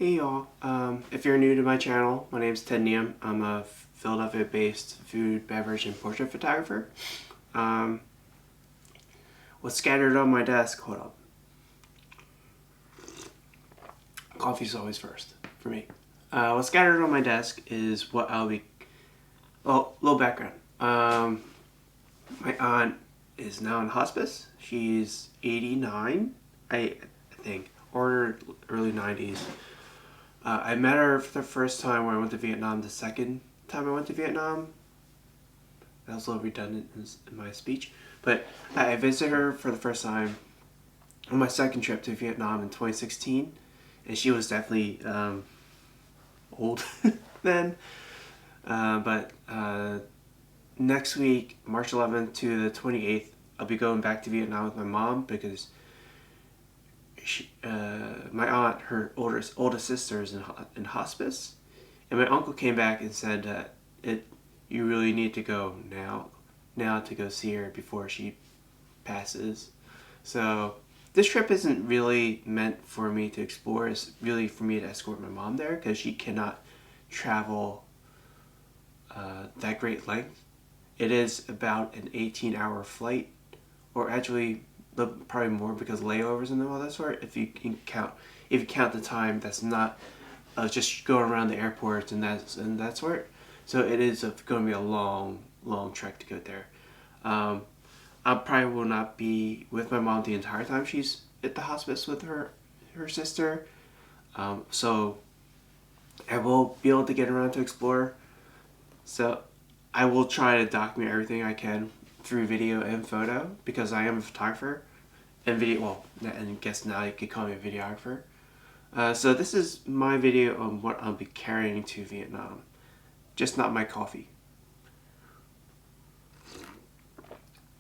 Hey y'all, if you're new to my channel, my name's Ted Neum. I'm a Philadelphia-based food, beverage, and portrait photographer. Um, what's scattered on my desk, hold up. Coffee's always first, for me. What's scattered on my desk is what I'll be, well, little background. My aunt is now in hospice. She's 89, I think, or early 90s. I met her for the first time when I went to Vietnam. The second time I went to Vietnam, that was a little redundant in my speech, but I visited her for the first time on my second trip to Vietnam in 2016, and she was definitely old then. But next week, March 11th to the 28th, I'll be going back to Vietnam with my mom because my aunt, her oldest sister, is in hospice, and my uncle came back and said that you really need to go now to go see her before she passes. So this trip isn't really meant for me to explore. It's really for me to escort my mom there because she cannot travel that great length. It is about an 18-hour flight, or actually probably more because layovers and all that sort. If you count the time that's not just going around the airports and that sort. So it is going to be a long trek to go there. I probably will not be with my mom the entire time she's at the hospice with her sister. So I will be able to get around to explore. So I will try to document everything I can through video and photo because I am a photographer and and I guess now you could call me a videographer. So this is my video on what I'll be carrying to Vietnam, just not my coffee.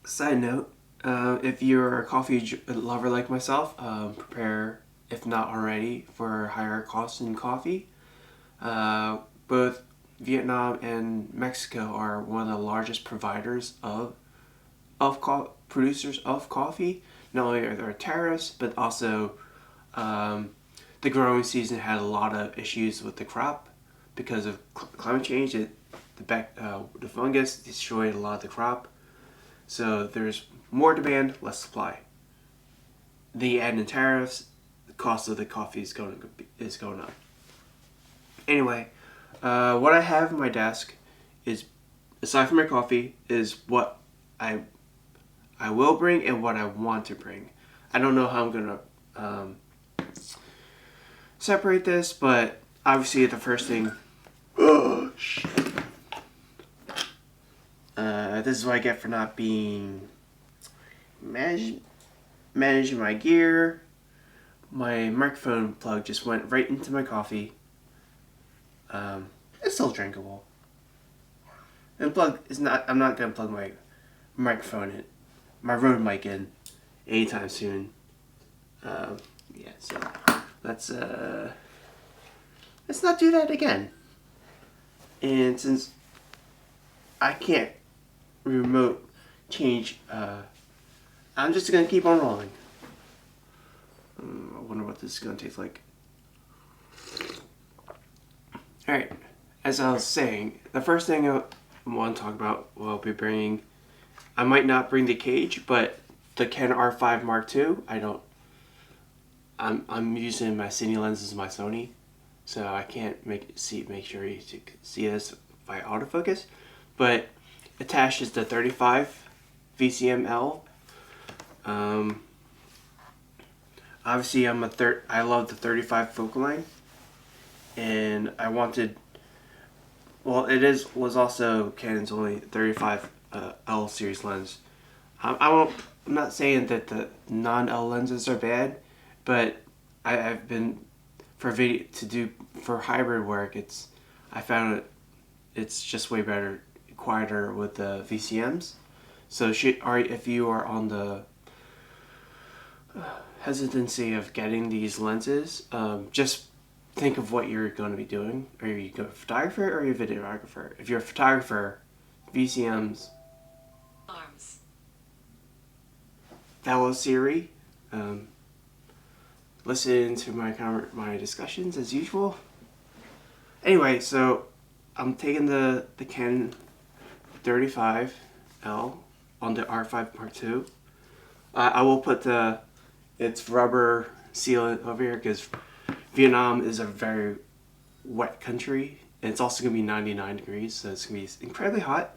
Side note, if you're a coffee lover like myself, prepare, if not already, for higher costs in coffee. Both Vietnam and Mexico are one of the largest providers of producers of coffee. Not only are there tariffs, but also the growing season had a lot of issues with the crop because of climate change. The fungus destroyed a lot of the crop. So there's more demand, less supply. The add in tariffs, the cost of the coffee is going up. Anyway, what I have on my desk is, aside from my coffee, is what I will bring and what I want to bring. I don't know how I'm gonna separate this, but obviously the first thing. Oh shit. This is what I get for not being managing my gear. My microphone plug just went right into my coffee. It's still drinkable. And plug is not. I'm not gonna plug my microphone in, my Rode mic in, anytime soon. Yeah. So let's not do that again. And since I can't remote change, I'm just gonna keep on rolling. I wonder what this is gonna taste like. Alright, as I was saying, the first thing I want to talk about, I'll be bringing, I might not bring the cage, but the Canon R5 Mark II, I'm using my Cine lenses, my Sony, so I can't make sure you see this by autofocus, but attached is the 35 VCM-L. Obviously I love the 35 focal length, and I wanted, well, was also Canon's only 35 L series lens. I'm not saying that the non-L lenses are bad, but I've been for hybrid work. I found it's just way better, quieter with the VCMs. So if you are on the hesitancy of getting these lenses, just think of what you're going to be doing. Are you a photographer or are you a videographer? If you're a photographer, VCMs, Arms. Veloseries, listening to my discussions as usual. Anyway, so I'm taking the Canon 35L on the R5 Mark II. I will put its rubber sealant over here because Vietnam is a very wet country, and it's also going to be 99 degrees, so it's going to be incredibly hot.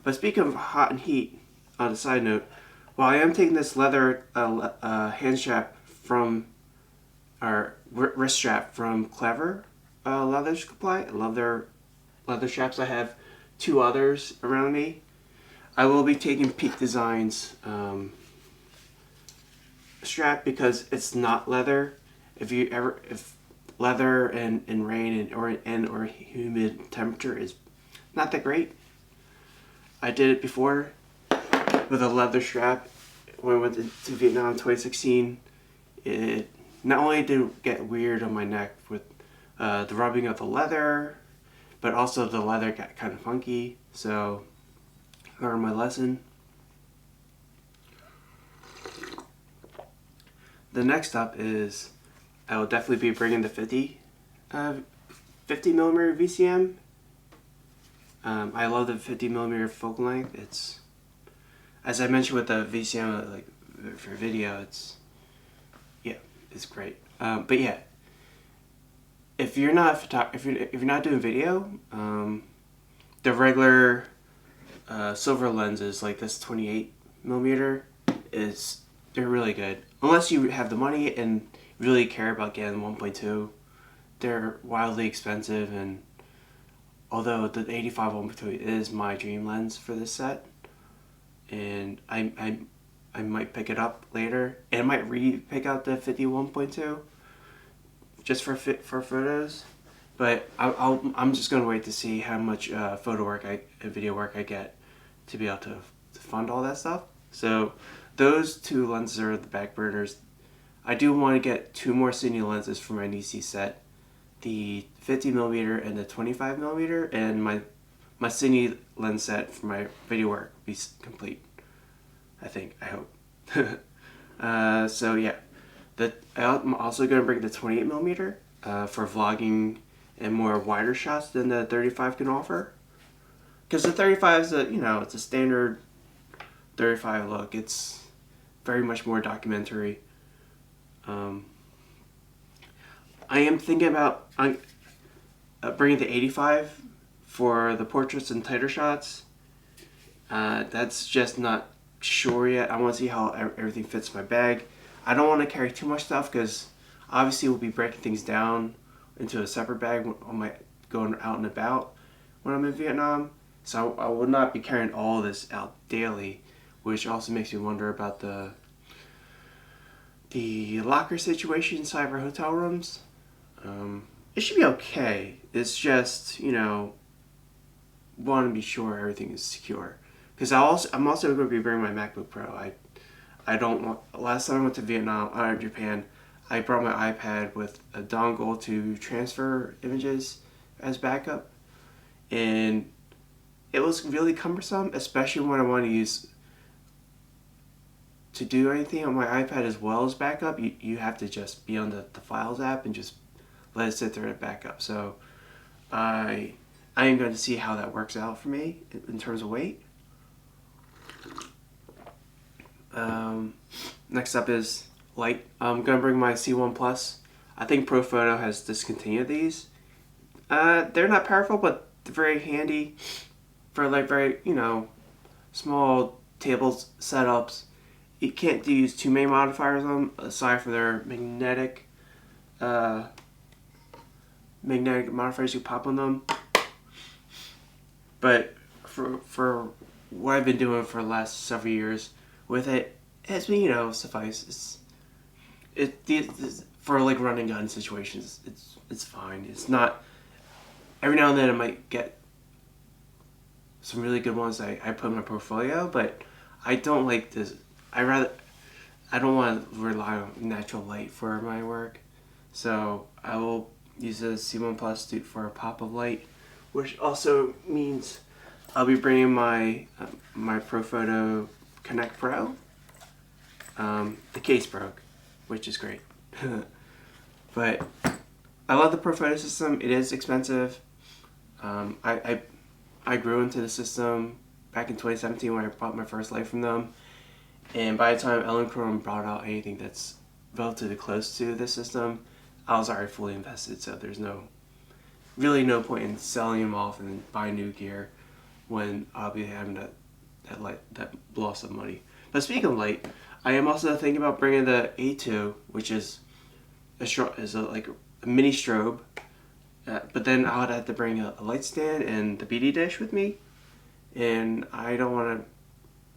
But speaking of hot and heat, on a side note, while I am taking this leather hand strap from, or wrist strap from Clever Leather Supply, I love their leather straps. I have 2 others around me. I will be taking Peak Designs strap because it's not leather. If leather in rain or humid temperature is not that great. I did it before with a leather strap when I went to Vietnam in 2016. It not only did it get weird on my neck with the rubbing of the leather, but also the leather got kind of funky. So I learned my lesson. The next up is I will definitely be bringing the 50 millimeter VCM. I love the 50 millimeter focal length. It's, as I mentioned with the VCM, like for video, it's great. But yeah, if you're not if you're not doing video, the regular silver lenses like this 28 millimeter they're really good. Unless you have the money and really care about getting 1.2, they're wildly expensive. And although the 85 1.2 is my dream lens for this set, and I might pick it up later, and I might pick out the 50 1.2 just for photos. But I'm just gonna wait to see how much photo work and video work I get to be able to fund all that stuff. So those 2 lenses are the back burners. I do want to get 2 more Cine lenses for my Nisi set, the 50 millimeter and the 25 millimeter, and my Cine lens set for my video work will be complete. I hope. So yeah, I'm also going to bring the 28 millimeter for vlogging and more wider shots than the 35 can offer. Because the 35 is it's a standard 35 look. It's very much more documentary. I am thinking about bringing the 85 for the portraits and tighter shots. That's just not sure yet. I want to see how everything fits in my bag. I don't want to carry too much stuff because obviously we'll be breaking things down into a separate bag on my going out and about when I'm in Vietnam. So I will not be carrying all of this out daily, which also makes me wonder about the locker situation inside our hotel rooms. It should be okay. It's just, want to be sure everything is secure. Because I'm also going to be bringing my MacBook Pro. I don't want. Last time I went to Japan, I brought my iPad with a dongle to transfer images as backup, and it was really cumbersome, especially when I want to do anything on my iPad as well as backup. You have to just be on the Files app and just let it sit there and back up. So I am going to see how that works out for me in terms of weight. Next up is light. I'm going to bring my C1 Plus. I think Profoto has discontinued these. They're not powerful, but they're very handy for like very, small tables setups. You can't use too many modifiers on them aside from their magnetic modifiers you pop on them. But for what I've been doing for the last several years with it, has been, suffice. For like run and gun situations, it's fine. It's not. Every now and then I might get some really good ones I put in my portfolio, but I don't like this. I don't want to rely on natural light for my work, so I will use a C1 Plus for a pop of light, which also means I'll be bringing my Profoto Connect Pro. The case broke, which is great. But I love the Profoto system. It is expensive. I grew into the system back in 2017 when I bought my first light from them. And by the time Elinchrom brought out anything that's relatively close to this system, I was already fully invested. So there's really no point in selling them off and buying new gear when I'll be having that loss of money. But speaking of light, I am also thinking about bringing the A2, which is like a mini strobe. But then I would have to bring a light stand and the BD dish with me, and I don't want to.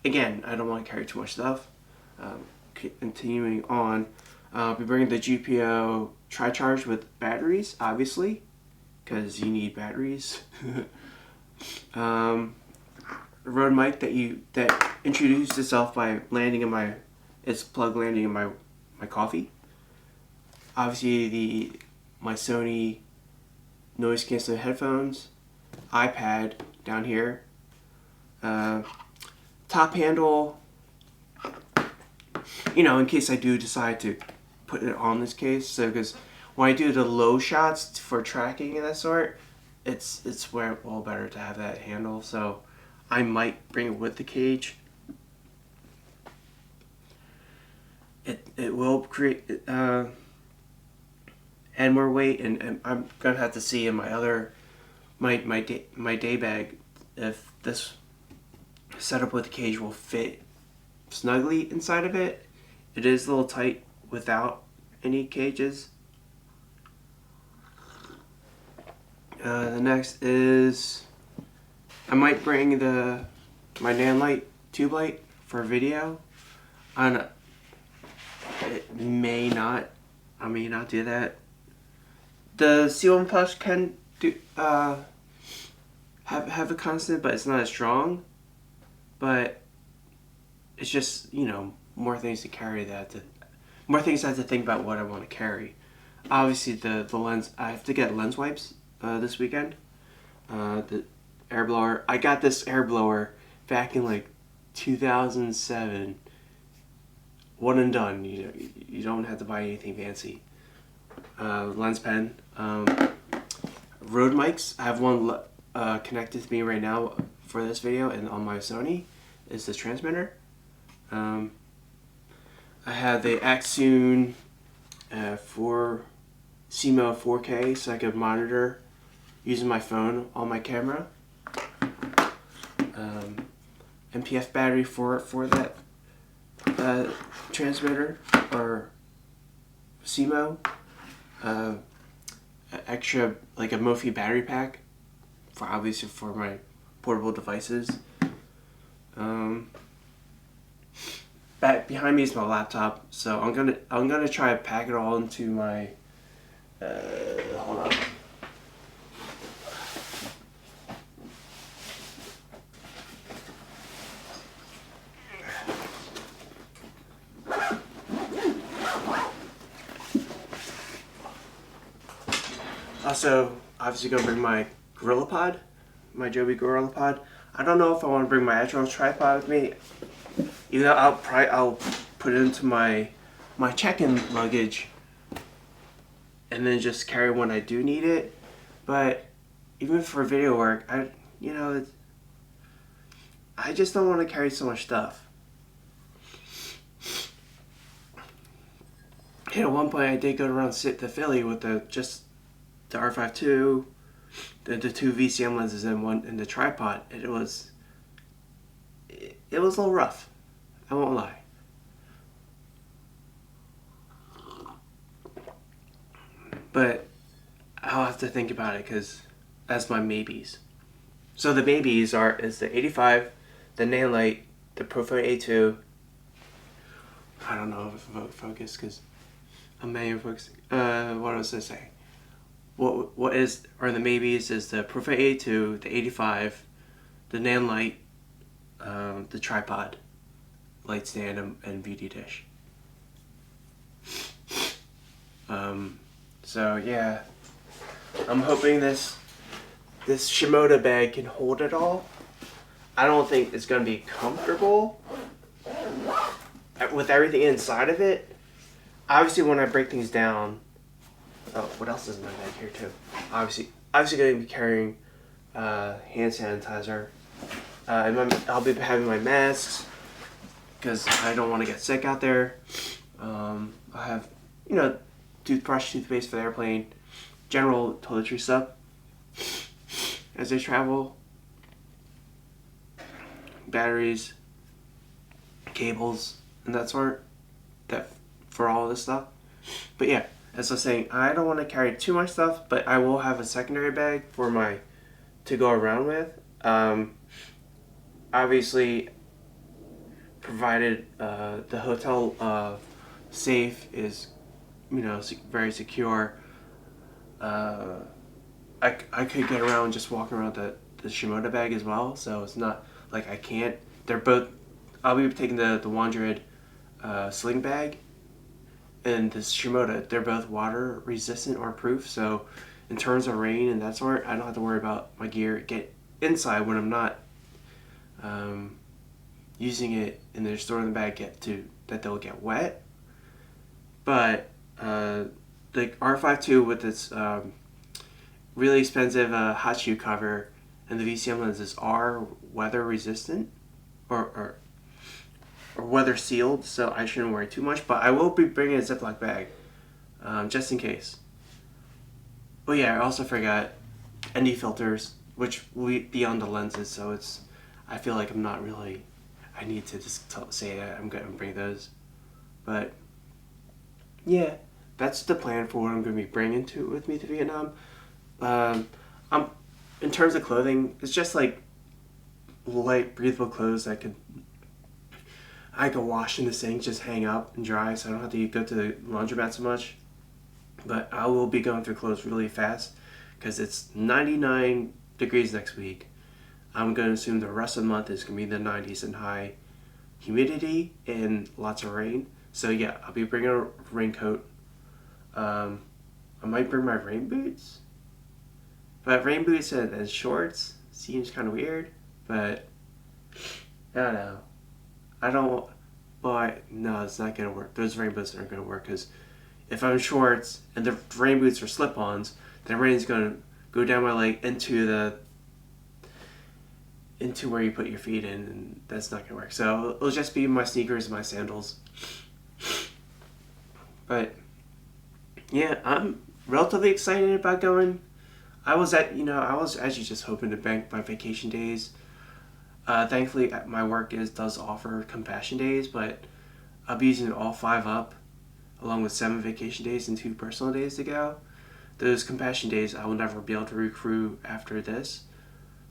Again, I don't want to carry too much stuff. Continuing on, I'll be bringing the GPO Tri-Charge with batteries, obviously, because you need batteries. Rode mic that introduced itself by landing in its plug landing in my coffee. Obviously my Sony noise canceling headphones, iPad down here, top handle, in case I do decide to put it on this case. So because when I do the low shots for tracking and that sort, it's well better to have that handle. So I might bring it with the cage. It will create add more weight, and I'm gonna have to see in my day bag if this setup with the cage will fit snugly inside of it. It is a little tight without any cages. The next is I might bring my Nanlite tube light for video. It may not. I may not do that. The C1 Plus can do have a constant, but it's not as strong. But it's just more things to carry more things I have to think about what I want to carry. Obviously the lens, I have to get lens wipes this weekend. The air blower, I got this air blower back in like 2007. One and done. You don't have to buy anything fancy. Lens pen, Rode mics. I have one connected to me right now for this video, and on my Sony is the transmitter. I have the Axune for CMO 4K, so I could monitor using my phone on my camera. MPF battery for that transmitter or CMO. Extra, like a Mophie battery pack obviously for my portable devices. Back behind me is my laptop, so I'm gonna try to pack it all into my hold on. Also, obviously gonna bring my GorillaPod, my Joby GorillaPod. I don't know if I want to bring my actual tripod with me. Either I'll put it into my check-in luggage and then just carry when I do need it. But even for video work, I just don't want to carry so much stuff. At one point I did go around to Philly with the R5 II, the two VCM lenses and the tripod. It was a little rough. I won't lie. But I'll have to think about it because that's my maybes. So the maybes is the 85, the Nanlite, the Profoto A2. I don't know if I focus because I'm manual focusing. What was I saying? What are the maybes is the Profoto A2, the 85, the Nanlite, the tripod, light stand, and VD dish. So yeah, I'm hoping this Shimoda bag can hold it all. I don't think it's gonna be comfortable with everything inside of it. Obviously, when I break things down, Oh, what else is in my bag here too? Obviously going to be carrying hand sanitizer. I'll be having my masks because I don't want to get sick out there. I have, toothbrush, toothpaste for the airplane, general toiletry stuff as I travel, batteries, cables, and that sort. That for all this stuff. But yeah, as I was saying, I don't want to carry too much stuff, but I will have a secondary bag for my to go around with. Obviously, provided the hotel safe is, very secure. I could get around just walking around the Shimoda bag as well, so it's not like I can't. They're both. I'll be taking the Wandered sling bag and this Shimoda. They're both water resistant or proof, so in terms of rain and that sort, I don't have to worry about my gear get inside when I'm not using it and they're stored in the bag that they'll get wet. But the R52 with its really expensive hot shoe cover and the VCM lenses are weather resistant or weather sealed, so I shouldn't worry too much. But I will be bringing a Ziploc bag just in case. Oh yeah, I also forgot ND filters, which will be on the lenses, so I feel like I'm not really. I need to just say that I'm going to bring those. But yeah, that's the plan for what I'm going to be bringing with me to Vietnam. I'm in terms of clothing, it's just like light, breathable clothes that I could wash in the sink, just hang up and dry, so I don't have to go to the laundromat so much. But I will be going through clothes really fast because it's 99 degrees next week. I'm going to assume the rest of the month is going to be in the 90s and high humidity and lots of rain. So yeah, I'll be bringing a raincoat. I might bring my rain boots. But rain boots and shorts seems kind of weird. But I don't know. No, it's not going to work. Those rain boots aren't going to work because if I'm in shorts and the rain boots are slip-ons, then rain's going to go down my leg into where you put your feet in, and that's not going to work. So it'll just be my sneakers and my sandals. But yeah, I'm relatively excited about going. I was actually just hoping to bank my vacation days. Thankfully, my work does offer compassion days, but I'll be using all 5 up, along with 7 vacation days and 2 personal days to go. Those compassion days I will never be able to recruit after this,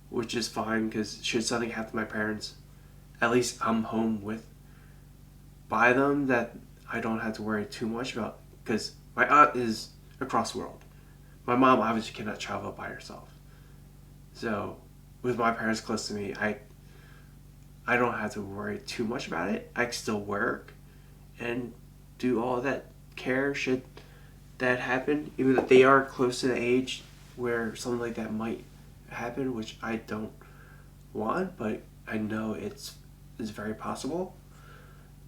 which is fine because should something happen to my parents, at least I'm home by them that I don't have to worry too much about because my aunt is across the world. My mom obviously cannot travel by herself. So with my parents close to me, I don't have to worry too much about it. I can still work and do all that care should that happen, even though they are close to the age where something like that might happen, which I don't want, but I know it's very possible.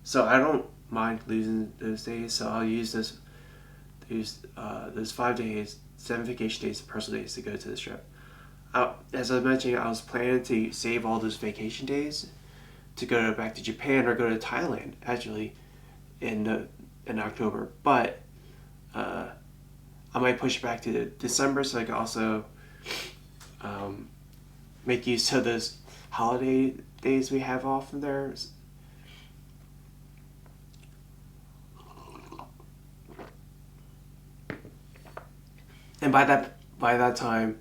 So I don't mind losing those days. So I'll use those 5 days, 7 vacation days, and personal days to go to this trip. As I mentioned, I was planning to save all those vacation days to go back to Japan or go to Thailand actually in October, but I might push it back to December so I can also make use of those holiday days we have off from there. And by that time,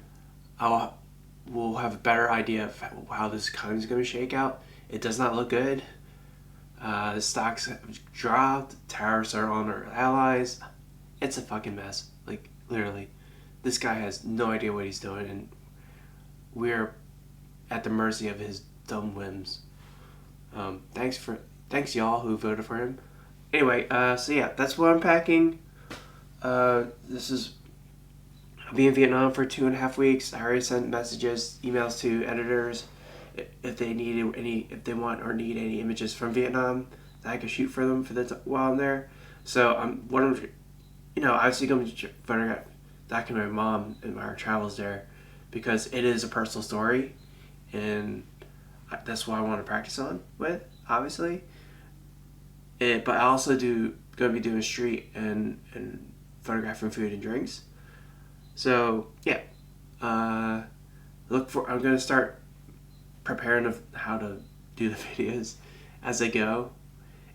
we'll have a better idea of how this economy is going to shake out. It does not look good. The stocks have dropped. Tariffs are on our allies. It's a fucking mess. Like, literally. This guy has no idea what he's doing, and we're at the mercy of his dumb whims. Thanks y'all who voted for him. Anyway, so yeah, that's what I'm packing. I'll be in Vietnam for 2.5 weeks. I already sent emails to editors if they want or need any images from Vietnam that I could shoot for them while I'm there. So obviously going to photograph, document my mom and our travels there, because it is a personal story, and that's what I want to practice on with, obviously. But I also going to be doing street and photographing food and drinks. So yeah, I'm going to start preparing of how to do the videos as I go,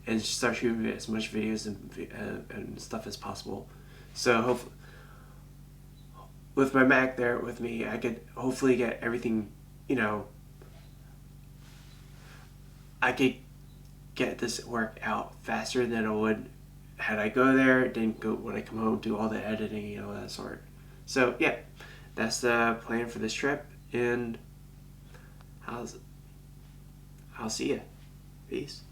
and start shooting as much videos and stuff as possible. So hopefully, with my Mac there with me, I could hopefully get everything. I could get this work out faster than I would had I go there. Then go when I come home, do all the editing and all that sort. So yeah, that's the plan for this trip, and I'll see ya. Peace.